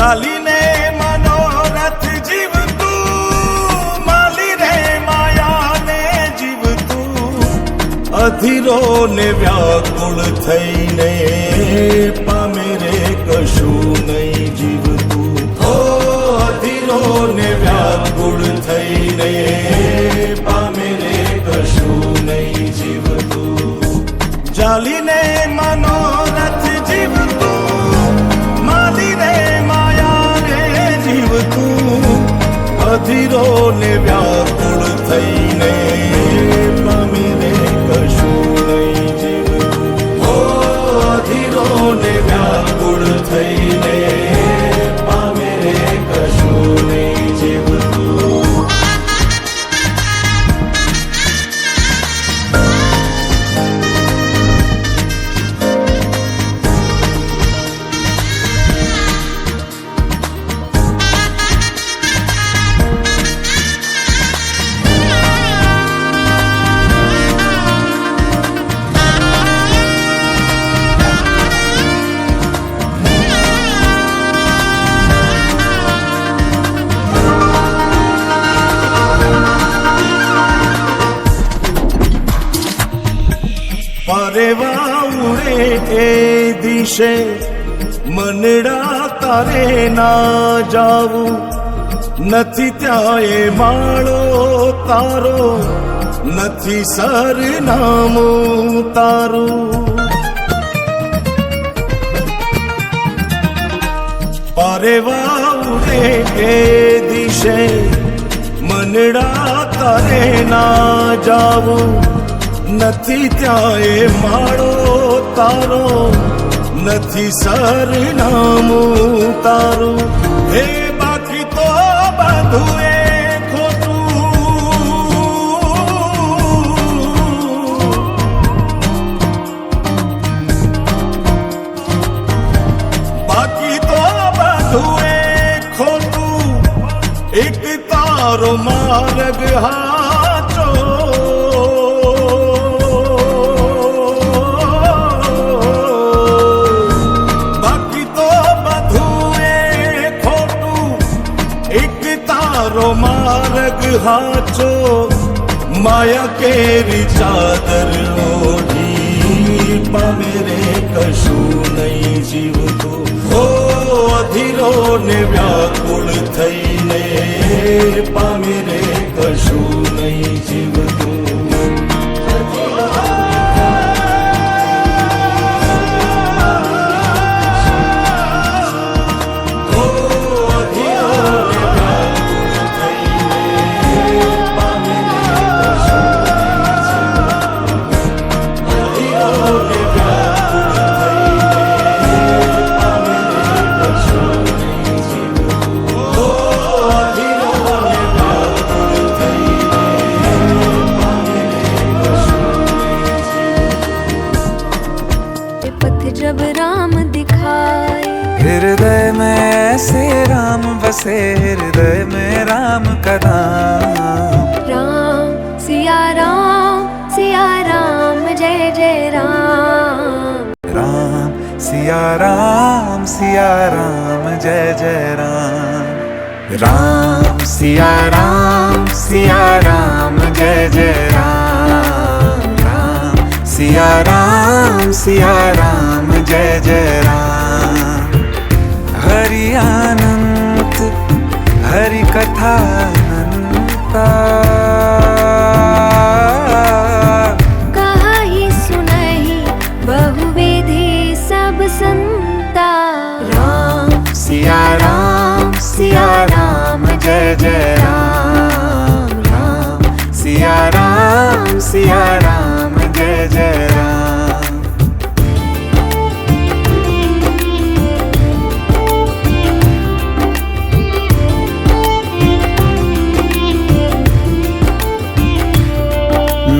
ચાલીને મનોરથ જીવતું, માલી રે માયાને જીવતું, અધીરો ને વ્યાકુળ થઈને પામે રે કશું નહીં જીવતું. ઓ અધીરો ને વ્યાકુળ થઈને પામે રે કશું નહીં જીવતું. ચાલીને મનોરથ જીવતું, માલી રે માયાને જીવતું, અધીરો ને વ્યાકુળ થઈને પામે રે કશું નહીં જીવતું. ઓ અધીરો ને વ્યાકુળ થઈને પામે રે કશું નહીં જીવતું. પરેવા ઉડે એ દિશે મનડા તારે ના જાવું, નથી ત્યાં એ માળો તારો, નથી સરનામું તારું. પરેવા ઉડે એ દિશે મનડા તારે ના જાવું, નથી ત્યાં એ માળો તારો, નથી સરનામું તારું. હે બાકી તો બધું એ ખોટું, બાકી તો બધું એ ખોટું, એક તારો માર્ગ હાચો. માર્ગ હાચો, માયા કેરી ચાદર ઓઢી પામે રે કશું નહીં જીવતું. ઓ અધીરો ને વ્યાકુળ થઈને પામે રે કશું નહીં જીવતું. जब राम दिखाए हृदय में ऐसे राम बसे, हृदय में राम का नाम. राम सिया राम जय जय राम. राम सिया राम जय जय राम. राम सिया राम जय जय राम. राम सिया राम जय जय राम. हरि अनंत हरि कथा अनंता, कहा ही सुनहि बहुविधि सब संता. राम सिया राम जय जय राम. राम सिया राम जय जय राम.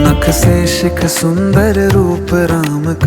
नख से शिख सुंदर रूप राम का,